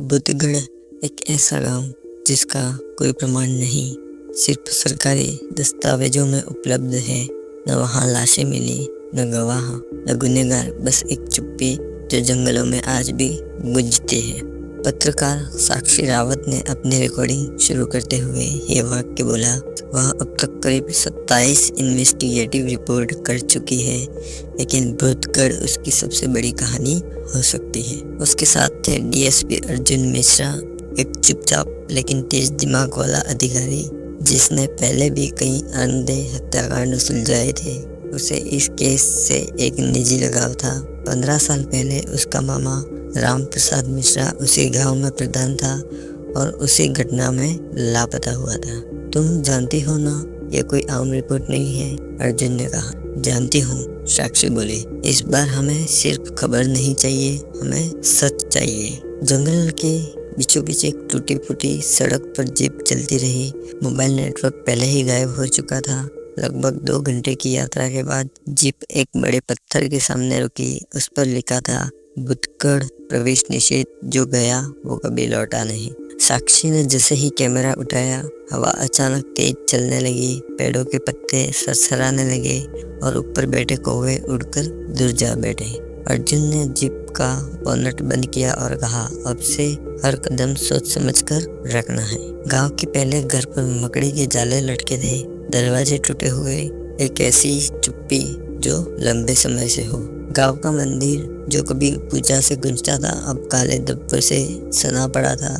बुद्धगढ़ एक ऐसा गांव जिसका कोई प्रमाण नहीं, सिर्फ सरकारी दस्तावेजों में उपलब्ध है। न वहाँ लाशें मिली, न गवाह, न गुनहगार, बस एक चुप्पी जो जंगलों में आज भी गूंजती है। पत्रकार साक्षी रावत ने अपनी रिकॉर्डिंग शुरू करते हुए ये वाक्य बोला। वह अब तक करीब 27 इन्वेस्टिगेटिव रिपोर्ट कर चुकी है, लेकिन बुद्धगढ़ उसकी सबसे बड़ी कहानी हो सकती है। उसके साथ थे डीएसपी अर्जुन मिश्रा, एक चुपचाप लेकिन तेज दिमाग वाला अधिकारी जिसने पहले भी कई अनदेह हत्याकांड सुलझाए थे। उसे इस केस से एक निजी लगाव था। 15 साल पहले उसका मामा राम प्रसाद मिश्रा उसी गांव में प्रधान था और उसी घटना में लापता हुआ था। तुम जानती हो ना, ये कोई आम रिपोर्ट नहीं है, अर्जुन ने कहा। जानती हूँ, साक्षी बोली। इस बार हमें सिर्फ खबर नहीं चाहिए, हमें सच चाहिए। जंगल के बीचों बीच एक टूटी फूटी सड़क पर जीप चलती रही। मोबाइल नेटवर्क पहले ही गायब हो चुका था। लगभग 2 घंटे की यात्रा के बाद जीप एक बड़े पत्थर के सामने रुकी। उस पर लिखा था, बुद्धगढ़ प्रवेश निषेध, जो गया वो कभी लौटा नहीं। साक्षी ने जैसे ही कैमरा उठाया, हवा अचानक तेज चलने लगी, पेड़ों के पत्ते सरसराने लगे और ऊपर बैठे कौवे उड़कर दूर जा बैठे। अर्जुन ने जीप का बोनट बंद किया और कहा, अब से हर कदम सोच समझकर रखना है। गांव के पहले घर पर मकड़ी के जाले लटके थे, दरवाजे टूटे हुए, एक ऐसी चुप्पी जो लंबे समय से हो। गांव का मंदिर जो कभी पूजा से गूंजता था, अब काले धब्बों से सना पड़ा था।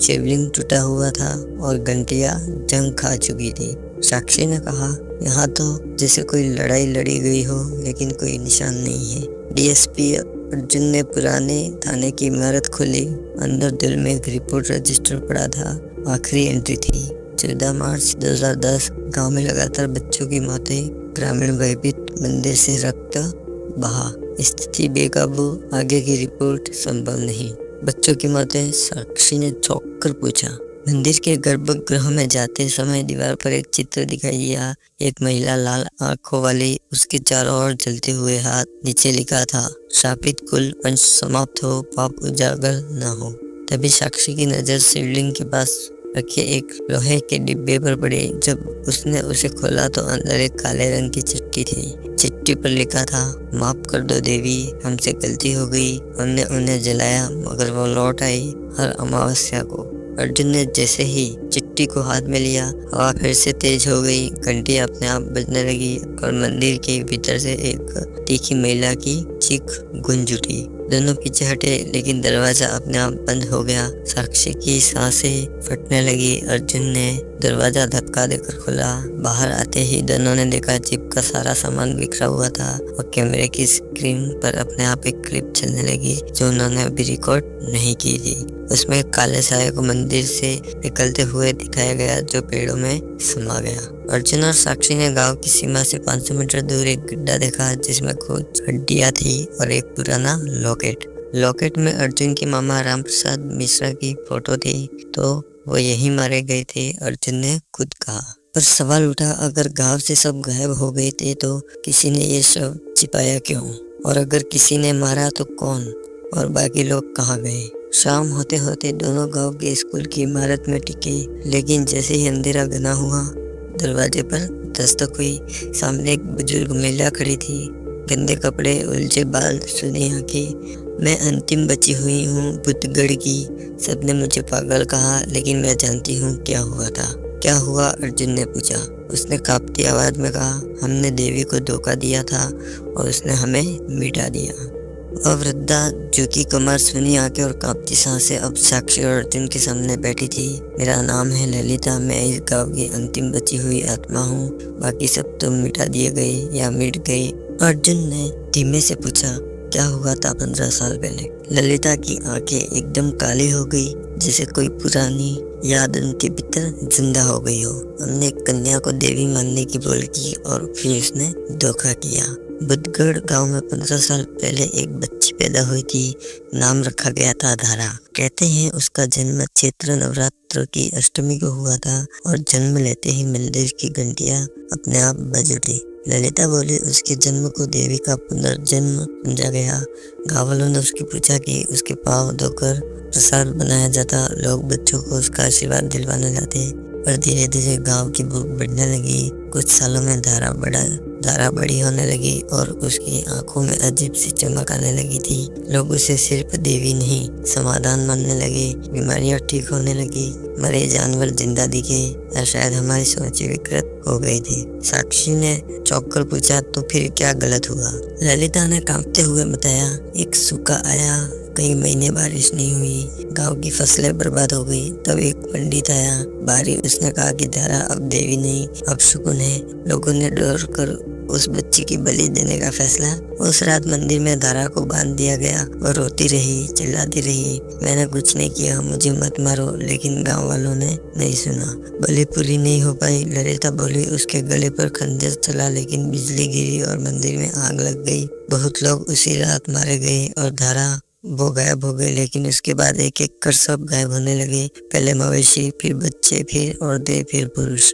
शिवलिंग टूटा हुआ था और घंटियां जंग खा चुकी थी। साक्षी ने कहा, यहाँ तो जैसे कोई लड़ाई लड़ी गई हो, लेकिन कोई निशान नहीं है। डीएसपी अर्जुन ने पुराने थाने की इमारत खोली। अंदर दिल में एक रिपोर्ट रजिस्टर पड़ा था। आखिरी एंट्री थी, 14 मार्च 2010। गांव में लगातार बच्चों की मौतें, ग्रामीण भयभीत, मंदिर से रक्त बहा, स्थिति बेकाबू, आगे की रिपोर्ट संभव नहीं। बच्चों की मौतें, साक्षी ने चौंक कर पूछा। मंदिर के गर्भगृह में जाते समय दीवार पर एक चित्र दिखाई दिया। एक महिला लाल आंखों वाली, उसके चारों ओर जलते हुए हाथ। नीचे लिखा था, शापित कुल वंश समाप्त हो, पाप उजागर न हो। तभी साक्षी की नजर शिवलिंग के पास रखे एक लोहे के डिब्बे पर पड़ी। जब उसने उसे खोला तो अंदर एक काले रंग की चिट्ठी थी। चिट्ठी पर लिखा था, माफ कर दो देवी, हमसे गलती हो गई, हमने उन्हें जलाया मगर वो लौट आई हर अमावस्या को। अर्जुन ने जैसे ही चिट्ठी को हाथ में लिया, हवा फिर से तेज हो गई, घंटी अपने आप बजने लगी और मंदिर के भीतर से एक तीखी महिला की चीख गूंज उठी। दोनों पीछे हटे, लेकिन दरवाजा अपने आप बंद हो गया। साक्षी की सांसें फटने लगी। अर्जुन ने दरवाजा धक्का देकर खोला। बाहर आते ही दोनों ने देखा, जीप का सारा सामान बिखरा हुआ था और कैमरे की स्क्रीन पर अपने आप एक क्लिप चलने लगी जो उन्होंने अभी रिकॉर्ड नहीं की थी। उसमें काले साये को मंदिर से निकलते हुए दिखाया गया जो पेड़ों में समा गया। अर्जुन और साक्षी ने गांव की सीमा से 500 मीटर दूर एक गड्ढा देखा जिसमें कुछ हड्डियां थी और एक पुराना लॉकेट में अर्जुन के मामा राम प्रसाद मिश्रा की फोटो थी। तो वो यही मारे गए थे, अर्जुन ने खुद कहा। पर सवाल उठा, अगर गांव से सब गायब हो गए थे तो किसी ने ये शव छिपाया क्यों? और अगर किसी ने मारा तो कौन? और बाकी लोग कहाँ गए? शाम होते होते दोनों गांव के स्कूल की इमारत में टिके, लेकिन जैसे ही अंधेरा घना हुआ, दरवाजे पर दस्तक हुई। सामने एक बुजुर्ग महिला खड़ी थी, गंदे कपड़े, उलझे बाल, सुनी आंखें। मैं अंतिम बची हुई हूँ बुद्धगढ़ की। सबने मुझे पागल कहा, लेकिन मैं जानती हूँ क्या हुआ था। क्या हुआ? अर्जुन ने पूछा। उसने कांपती आवाज में कहा, हमने देवी को धोखा दिया था और उसने हमें मिटा दिया। वह वृद्धा झुकी कमर, सुनी आंखें और कांपती सांसें अब साक्षी और अर्जुन के सामने बैठी थी। मेरा नाम है ललिता, मैं इस गांव की अंतिम बची हुई आत्मा हूँ। बाकी सब तो मिटा दिए गए या मिट गए। अर्जुन ने धीमे से पूछा, क्या हुआ था 15 साल पहले? ललिता की आंखें एकदम काली हो गई, जैसे कोई पुरानी याद उनके भीतर जिंदा हो गई हो। हमने एक कन्या को देवी मानने की बोल की और फिर उसने धोखा किया। बुद्धगढ़ गांव में 15 साल पहले एक बच्ची पैदा हुई थी। नाम रखा गया था धारा। कहते हैं उसका जन्म चैत्र नवरात्र की अष्टमी को हुआ था और जन्म लेते ही मंदिर की घंटियां अपने आप बज उठी। ललिता बोली, उसके जन्म को देवी का पुनर्जन्म समझा गया। गाँव वालों ने उसकी पूछा कि उसके पाँव धोकर प्रसाद बनाया जाता, लोग बच्चों को उसका आशीर्वाद दिलवाने जाते। पर धीरे धीरे गांव की भूख बढ़ने लगी। कुछ सालों में धारा बड़ी होने लगी और उसकी आंखों में अजीब सी चमक आने लगी थी। लोग उसे सिर्फ देवी नहीं, समाधान मानने लगे। बीमारियां ठीक होने लगी, मरे जानवर जिंदा दिखे, या शायद हमारी सोच विकृत हो गई थी। साक्षी ने चौंक कर पूछा, तो फिर क्या गलत हुआ? ललिता ने कांपते हुए बताया, एक सूखा आया, कई महीने बारिश नहीं हुई, गांव की फसलें बर्बाद हो गई। तब एक पंडित आया, बाहरी उसने कहा कि धारा अब देवी नहीं, अब शकुन है। लोगों ने डर कर उस बच्ची की बलि देने का फैसला। उस रात मंदिर में धारा को बांध दिया गया। वो रोती रही, चिल्लाती रही, मैंने कुछ नहीं किया, मुझे मत मारो। लेकिन गांव वालों ने नहीं सुना। बलि पूरी नहीं हो पाई। ललिता बोली, उसके गले पर खंजर चला, लेकिन बिजली गिरी और मंदिर में आग लग गई। बहुत लोग उसी रात मारे गए और धारा वो गायब हो गए। लेकिन उसके बाद एक एक कर सब गायब होने लगे। पहले मवेशी, फिर बच्चे, फिर औरतें, फिर पुरुष।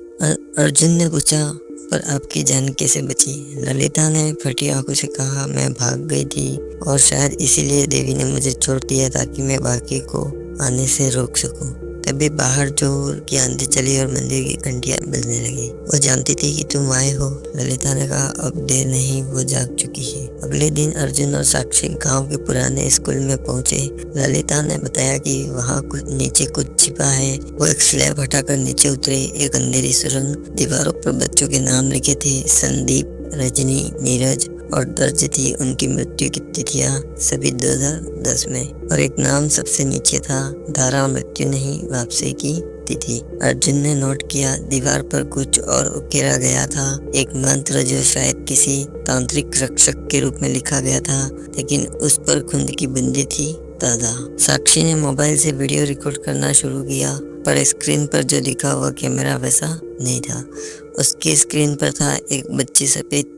अर्जुन ने पूछा, पर आपकी जान कैसे बची? ललिता ने फटी आंखों से कहा, मैं भाग गई थी और शायद इसीलिए देवी ने मुझे छोड़ दिया ताकि मैं बाकी को आने से रोक सकूं। तभी बाहर जोर की आंधी चली और मंदिर की घंटियां बजने लगी। वो जानती थी कि तुम आए हो। ललिता ने कहा, अब देर नहीं, वो जाग चुकी है। अगले दिन अर्जुन और साक्षी गांव के पुराने स्कूल में पहुंचे। ललिता ने बताया कि वहां नीचे कुछ छिपा है। वो एक स्लैब हटाकर नीचे उतरे। एक अंधेरी सुरंग, दीवारों पर बच्चों के नाम लिखे थे, संदीप, रजनी, नीरज, और दर्ज थी उनकी मृत्यु की तिथियां, सभी 2010 में। और एक नाम सबसे नीचे था, धारा, मृत्यु नहीं, वापसी की तिथि। अर्जुन ने नोट किया, दीवार पर कुछ और उकेरा गया था, एक मंत्र जो शायद किसी तांत्रिक रक्षक के रूप में लिखा गया था, लेकिन उस पर खून की बूंदें थी ताजा। साक्षी ने मोबाइल से वीडियो रिकॉर्ड करना शुरू किया, पर स्क्रीन पर जो दिखा वह कैमरा वैसा नहीं था। उसकी स्क्रीन पर था एक बच्ची सफेद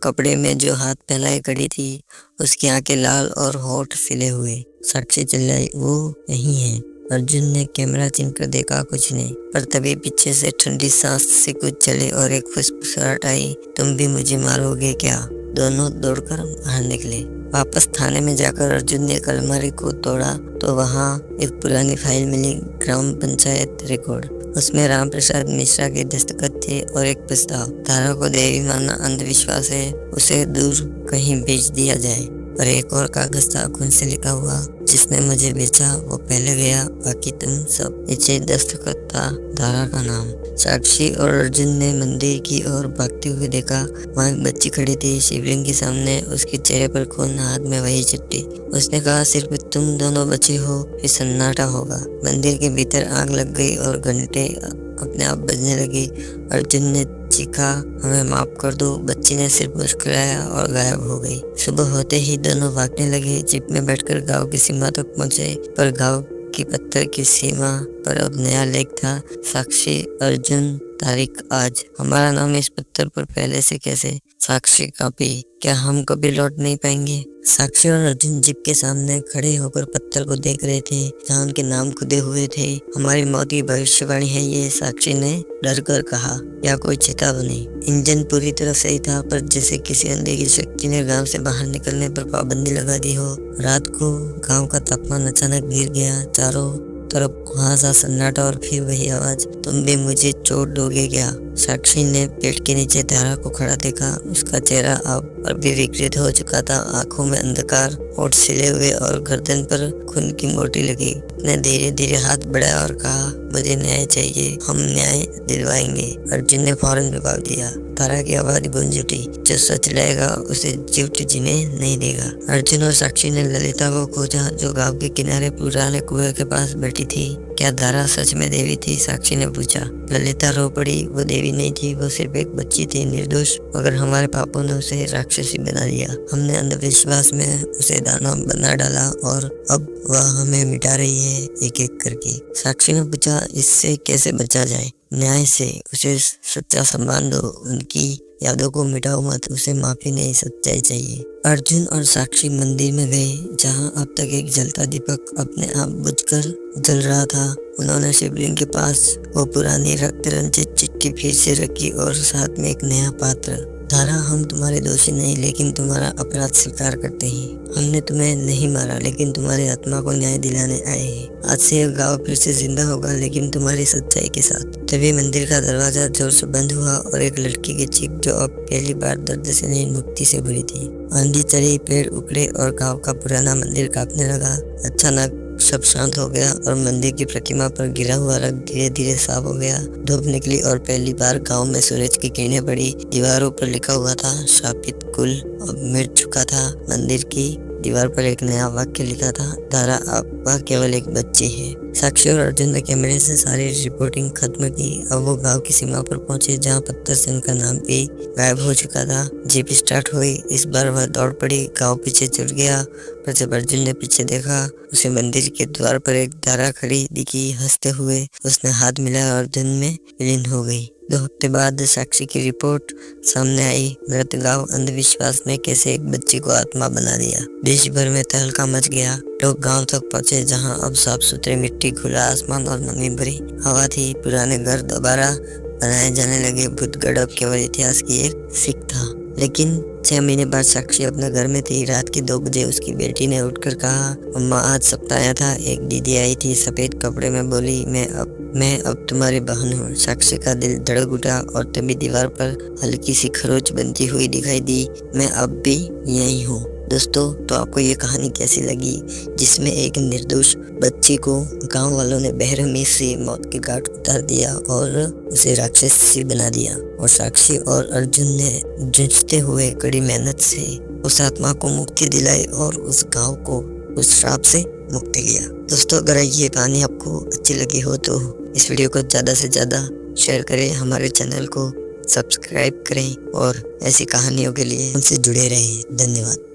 कपड़े में जो हाथ फैलाए खड़ी थी। उसकी आंखें लाल और होठ सिले हुए। साक्षी चिल्लाई, वो यही है। अर्जुन ने कैमरा चिनकर देखा, कुछ नहीं। पर तभी पीछे से ठंडी सांस से कुछ चले और एक फुसफुसाहट आई, तुम भी मुझे मारोगे क्या? दोनों दौड़कर बाहर निकले। वापस थाने में जाकर अर्जुन ने अलमारी को तोड़ा तो वहाँ एक पुरानी फाइल मिली, ग्राम पंचायत रिकॉर्ड। उसमें राम प्रसाद मिश्रा के दस्तखत थे और एक प्रस्ताव, धारा को देवी मानना अंधविश्वास है, उसे दूर कहीं भेज दिया जाए। पर एक और कागज था खून से लिखा हुआ, जिसने मुझे बेचा वो पहले गया, बाकी तुम सब। नीचे दस्तखत था, धारा का नाम। साक्षी और अर्जुन ने मंदिर की ओर भागते हुए देखा। वहाँ एक बच्ची खड़ी थी शिवलिंग के सामने, उसके चेहरे पर खून, हाथ में वही चिट्ठी। उसने कहा, सिर्फ तुम दोनों बचे हो, फिर सन्नाटा होगा। मंदिर के भीतर आग लग गई और घंटे अपने आप बजने लगी। अर्जुन ने चीखा, हमें माफ कर दो। बच्ची ने सिर्फ मुस्कुराया और गायब हो गई। सुबह होते ही दोनों भागने लगे। जीप में बैठकर गांव की सीमा तक पहुंचे, पर गांव की पत्थर की सीमा पर अब नया लेख था, साक्षी, अर्जुन, तारीख आज। हमारा नाम इस पत्थर पर पहले से कैसे? साक्षी कांपी, क्या हम कभी लौट नहीं पाएंगे? साक्षी और अर्जुन जीप के सामने खड़े होकर पत्थर को देख रहे थे जहाँ उनके नाम खुदे हुए थे। हमारी मौत की भविष्यवाणी है ये, साक्षी ने डर कर कहा, या कोई चेतावनी? इंजन पूरी तरह सही था, पर जैसे किसी अंधेरी शक्ति ने गांव से बाहर निकलने पर पाबंदी लगा दी हो। रात को गांव का तापमान अचानक गिर गया। चारों तरफ कुहासा, सन्नाटा और फिर वही आवाज, तुम भी मुझे छोड़ दोगे क्या? साक्षी ने पेट के नीचे धारा को खड़ा देखा। उसका चेहरा अब भी विकृत हो चुका था, आंखों में अंधकार, होठ सिले हुए और गर्दन पर खून की मोटी लगी। उसने धीरे धीरे हाथ बढ़ाया और कहा, मुझे न्याय चाहिए, हम न्याय दिलवाएंगे। अर्जुन ने फौरन जवाब दिया। धारा की आवाज गूंज उठी, जो सच लाएगा उसे जीवित जीने नहीं देगा। अर्जुन और साक्षी ने ललिता को खोजा, जो गांव के किनारे पुराने कुएं के पास बैठी थी। क्या धारा सच में देवी थी? साक्षी ने पूछा। ललिता रो पड़ी, वो देवी नहीं थी, वो सिर्फ एक बच्ची थी, निर्दोष, मगर हमारे पापों ने उसे राक्षसी बना दिया। हमने अंधविश्वास में उसे दानव बना डाला और अब वह हमें मिटा रही है एक एक करके। साक्षी ने पूछा, इससे कैसे बचा जाए? न्याय से। उसे सच्चा सम्मान दो, उनकी यादों को मिटाओ मत, उसे माफी नहीं, सच्चाई चाहिए। अर्जुन और साक्षी मंदिर में गए, जहां अब तक एक जलता दीपक अपने आप बुझकर जल रहा था। उन्होंने शिवलिंग के पास वो पुरानी रक्त रंजित चिट्ठी फिर से रखी और साथ में एक नया पात्र। तारा, हम तुम्हारे दोषी नहीं लेकिन तुम्हारा अपराध स्वीकार करते हैं। हमने तुम्हें नहीं मारा लेकिन तुम्हारी आत्मा को न्याय दिलाने आए हैं। आज से यह गांव फिर से जिंदा होगा लेकिन तुम्हारी सच्चाई के साथ। तभी मंदिर का दरवाजा जोर से बंद हुआ और एक लड़की की चीख, जो अब पहली बार दर्द से नहीं मुक्ति से भरी थी। आंधी चली, पेड़ उखड़े और गांव का पुराना मंदिर कांपने लगा। अचानक सब शांत हो गया और मंदिर की प्रतिमा पर गिरा हुआ रंग धीरे धीरे साफ हो गया। धूप निकली और पहली बार गांव में सूरज की किरणें पड़ी। दीवारों पर लिखा हुआ था, शापित कुल अब मिट चुका था। मंदिर की दीवार पर एक नया वाक्य लिखा था, तारा अब वह केवल एक बच्ची है। साक्षी और अर्जुन ने कैमरे से सारी रिपोर्टिंग खत्म की। अब वो गांव की सीमा पर पहुंचे जहां पत्थर से उनका नाम भी गायब हो चुका था। जीप स्टार्ट हुई। इस बार वह दौड़ पड़ी। गांव पीछे छूट गया, पर जब अर्जुन ने पीछे देखा, उसे मंदिर के द्वार पर एक तारा खड़ी दिखी। हंसते हुए उसने हाथ मिलाया और अर्जुन में विलीन हो गई। 2 हफ्ते बाद साक्षी की रिपोर्ट सामने आई। मृत गांव अंधविश्वास ने कैसे एक बच्ची को आत्मा बना दिया। देश भर में तहलका मच गया। लोग गांव तक पहुंचे जहां अब साफ सुथरी मिट्टी, खुला आसमान और नमी भरी हवा थी। पुराने घर दोबारा बनाए जाने लगे। भूतगढ़ अब केवल इतिहास की एक सीख था। लेकिन 6 महीने बाद साक्षी अपने घर में थी। रात के 2 बजे उसकी बेटी ने उठकर कहा, अम्मा आज सप्ताह आया था। एक दीदी आई थी सफेद कपड़े में, बोली मैं अब तुम्हारी बहन हूँ। साक्षी का दिल धड़क उठा और तभी दीवार पर हल्की सी खरोच बनती हुई दिखाई दी, मैं अब भी यही हूँ। दोस्तों, तो आपको ये कहानी कैसी लगी, जिसमें एक निर्दोष बच्ची को गांव वालों ने बेरहमी से मौत के घाट उतार दिया और उसे राक्षसी बना दिया, और साक्षी और अर्जुन ने जूझते हुए कड़ी मेहनत से उस आत्मा को मुक्ति दिलाई और उस गांव को उस श्राप से मुक्ति किया। दोस्तों, अगर ये कहानी आपको अच्छी लगी हो तो इस वीडियो को ज़्यादा से ज़्यादा शेयर करें, हमारे चैनल को सब्सक्राइब करें और ऐसी कहानियों के लिए हमसे जुड़े रहें। धन्यवाद।